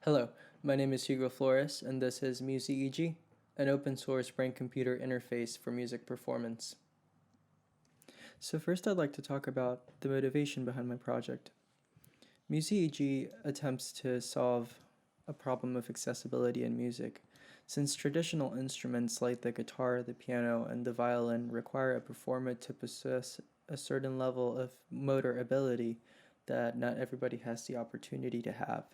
Hello, my name is Hugo Flores, and this is MusEEG, an open source brain-computer interface for music performance. So first I'd like to talk about the motivation behind my project. MusEEG attempts to solve a problem of accessibility in music, since traditional instruments like the guitar, the piano, and the violin require a performer to possess a certain level of motor ability that not everybody has the opportunity to have.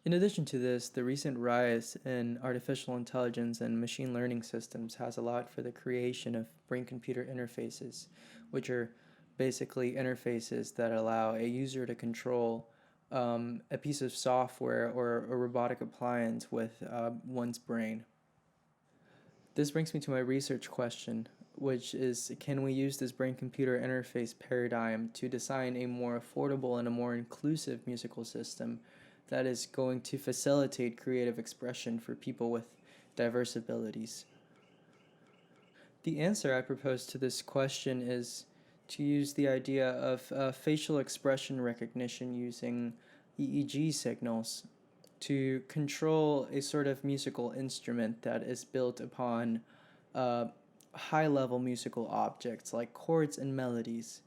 In addition to this, the recent rise in artificial intelligence and machine learning systems has allowed for the creation of brain-computer interfaces, which are basically interfaces that allow a user to control a piece of software or a robotic appliance with one's brain. This brings me to my research question, which is, can we use this brain-computer interface paradigm to design a more affordable and a more inclusive musical system that is going to facilitate creative expression for people with diverse abilities? The answer I propose to this question is to use the idea of facial expression recognition using EEG signals to control a sort of musical instrument that is built upon high-level musical objects like chords and melodies.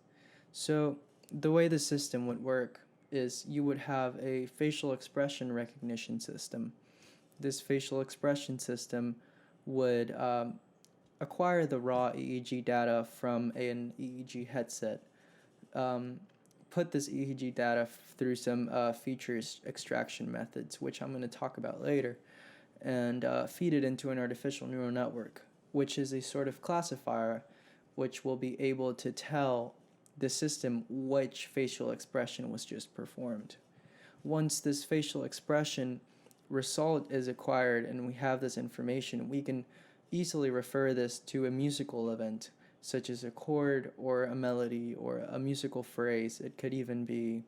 So the way the system would work is you would have a facial expression recognition system. This facial expression system would acquire the raw EEG data from an EEG headset, put this EEG data through some features extraction methods, which I'm going to talk about later, and feed it into an artificial neural network, which is a sort of classifier which will be able to tell the system which facial expression was just performed. Once this facial expression result is acquired and we have this information, we can easily refer this to a musical event, such as a chord or a melody or a musical phrase. It could even be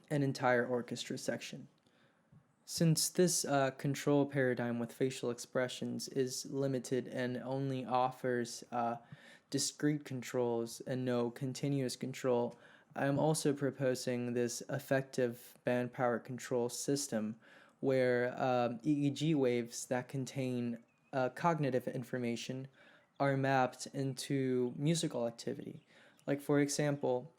an entire orchestra section. Since this control paradigm with facial expressions is limited and only offers discrete controls and no continuous control, I am also proposing this effective band power control system where EEG waves that contain cognitive information are mapped into musical activity. Like, for example,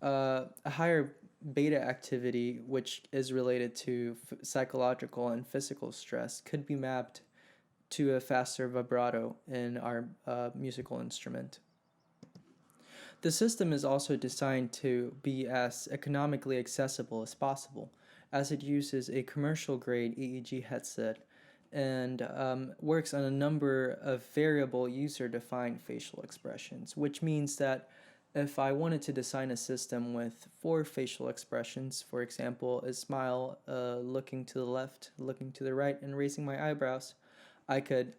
a higher beta activity, which is related to psychological and physical stress, could be mapped to a faster vibrato in our musical instrument. The system is also designed to be as economically accessible as possible, as it uses a commercial-grade EEG headset and works on a number of variable user-defined facial expressions, which means that if I wanted to design a system with 4 facial expressions, for example, a smile, looking to the left, looking to the right, and raising my eyebrows, I could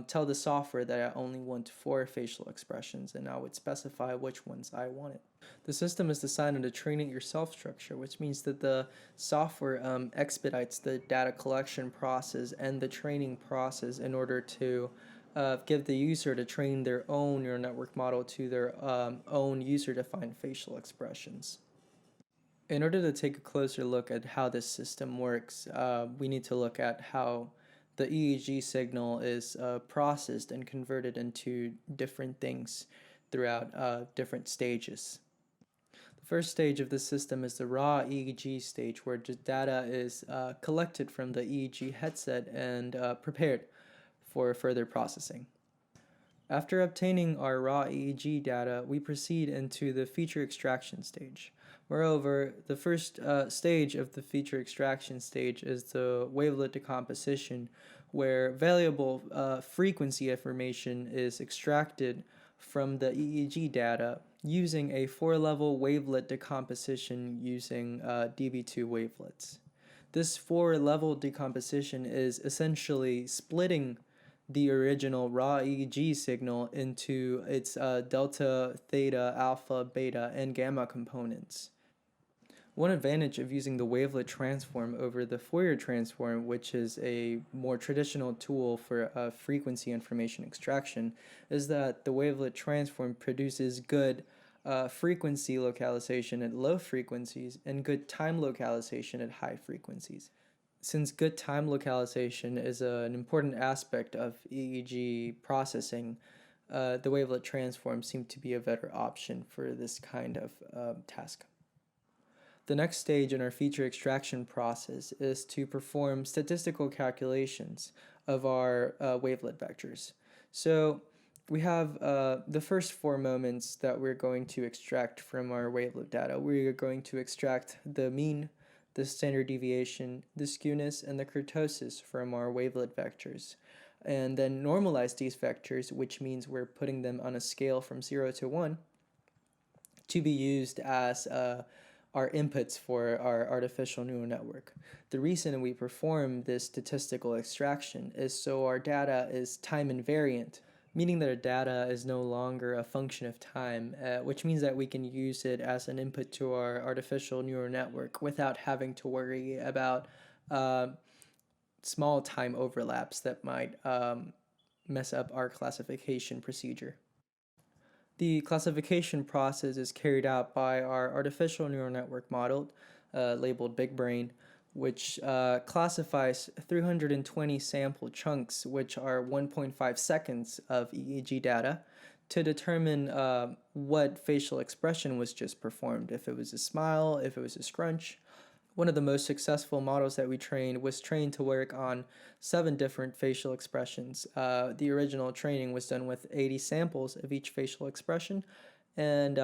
tell the software that I only want 4 facial expressions, and I would specify which ones I wanted. The system is designed in a train-it-yourself structure, which means that the software expedites the data collection process and the training process in order to give the user to train their own neural network model to their own user-defined facial expressions. In order to take a closer look at how this system works, we need to look at how the EEG signal is processed and converted into different things throughout different stages. The first stage of the system is the raw EEG stage, where the data is collected from the EEG headset and prepared for further processing. After obtaining our raw EEG data, we proceed into the feature extraction stage. Moreover, the first stage of the feature extraction stage is the wavelet decomposition, where valuable frequency information is extracted from the EEG data using a 4-level wavelet decomposition using DB2 wavelets. This 4-level decomposition is essentially splitting the original raw EEG signal into its delta, theta, alpha, beta, and gamma components. One advantage of using the wavelet transform over the Fourier transform, which is a more traditional tool for frequency information extraction, is that the wavelet transform produces good frequency localization at low frequencies and good time localization at high frequencies. Since good time localization is an important aspect of EEG processing, the wavelet transforms seem to be a better option for this kind of task. The next stage in our feature extraction process is to perform statistical calculations of our wavelet vectors. So we have the first 4 moments that we're going to extract from our wavelet data. We're going to extract the mean, the standard deviation, the skewness, and the kurtosis from our wavelet vectors, and then normalize these vectors, which means we're putting them on a scale from 0 to 1 to be used as our inputs for our artificial neural network. The reason we perform this statistical extraction is so our data is time invariant, meaning that our data is no longer a function of time, which means that we can use it as an input to our artificial neural network without having to worry about small time overlaps that might mess up our classification procedure. The classification process is carried out by our artificial neural network model, labeled Big Brain, which classifies 320 sample chunks, which are 1.5 seconds of EEG data, to determine what facial expression was just performed, if it was a smile, if it was a scrunch. One of the most successful models that we trained was trained to work on 7 different facial expressions. The original training was done with 80 samples of each facial expression, and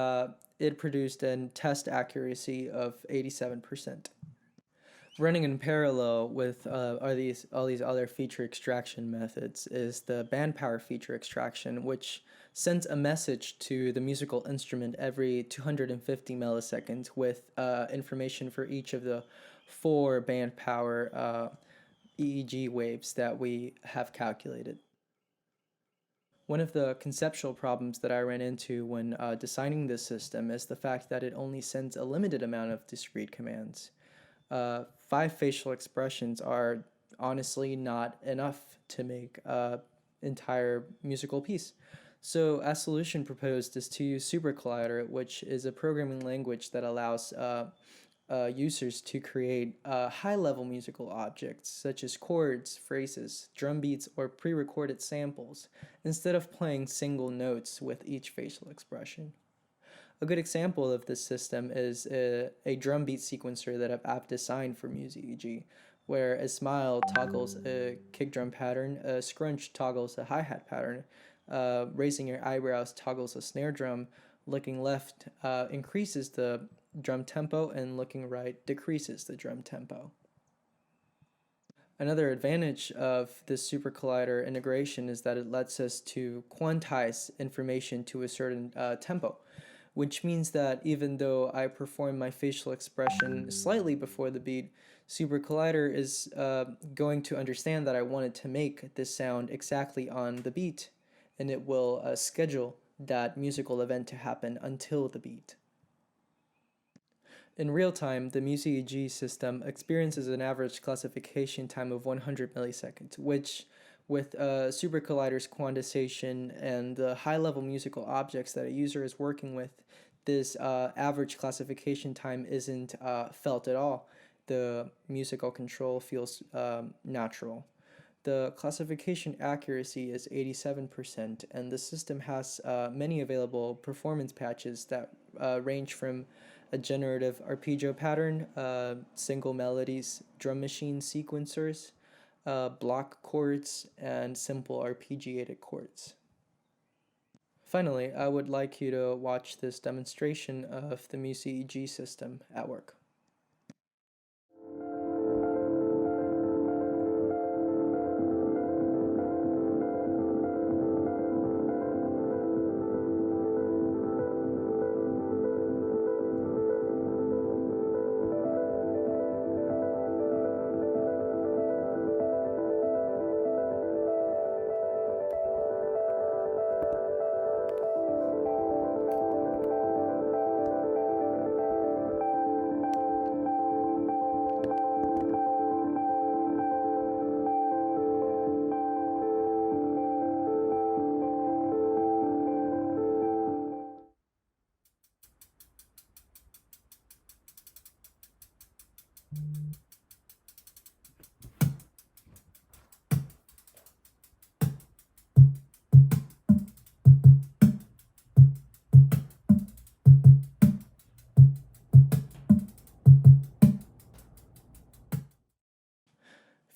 it produced a test accuracy of 87%. Running in parallel with all these other feature extraction methods is the band power feature extraction, which sends a message to the musical instrument every 250 milliseconds with information for each of the 4 band power EEG waves that we have calculated. One of the conceptual problems that I ran into when designing this system is the fact that it only sends a limited amount of discrete commands. 5 facial expressions are honestly not enough to make an entire musical piece. So a solution proposed is to use SuperCollider, which is a programming language that allows users to create high-level musical objects such as chords, phrases, drum beats, or pre-recorded samples, instead of playing single notes with each facial expression. A good example of this system is a drum beat sequencer that I've designed for MusEEG, where a smile toggles a kick drum pattern, a scrunch toggles a hi-hat pattern, raising your eyebrows toggles a snare drum, looking left increases the drum tempo, and looking right decreases the drum tempo. Another advantage of this SuperCollider integration is that it lets us to quantize information to a certain tempo, which means that even though I perform my facial expression slightly before the beat, SuperCollider is going to understand that I wanted to make this sound exactly on the beat, and it will schedule that musical event to happen until the beat. In real time, the MusEEG system experiences an average classification time of 100 milliseconds, which, with SuperCollider's quantization and the high-level musical objects that a user is working with, this average classification time isn't felt at all. The musical control feels natural. The classification accuracy is 87%, and the system has many available performance patches that range from a generative arpeggio pattern, single melodies, drum machine sequencers, block chords, and simple arpeggiated chords. Finally, I would like you to watch this demonstration of the MusEEG system at work.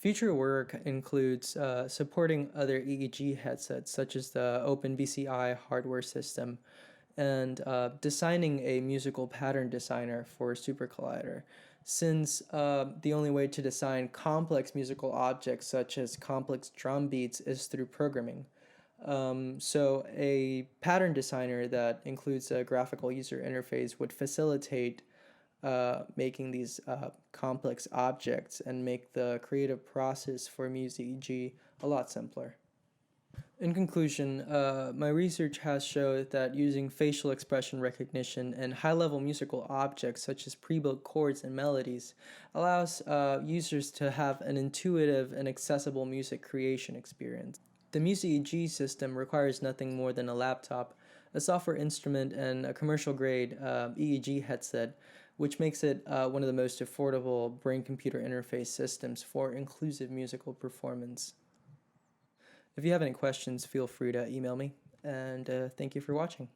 Future work includes supporting other EEG headsets, such as the OpenBCI hardware system, and designing a musical pattern designer for SuperCollider, since the only way to design complex musical objects such as complex drum beats is through programming. So a pattern designer that includes a graphical user interface would facilitate making these complex objects and make the creative process for MusEEG a lot simpler. In conclusion, my research has showed that using facial expression recognition and high-level musical objects such as pre-built chords and melodies allows users to have an intuitive and accessible music creation experience. The MusEEG system requires nothing more than a laptop, a software instrument, and a commercial-grade EEG headset, which makes it one of the most affordable brain-computer interface systems for inclusive musical performance. If you have any questions, feel free to email me, and thank you for watching.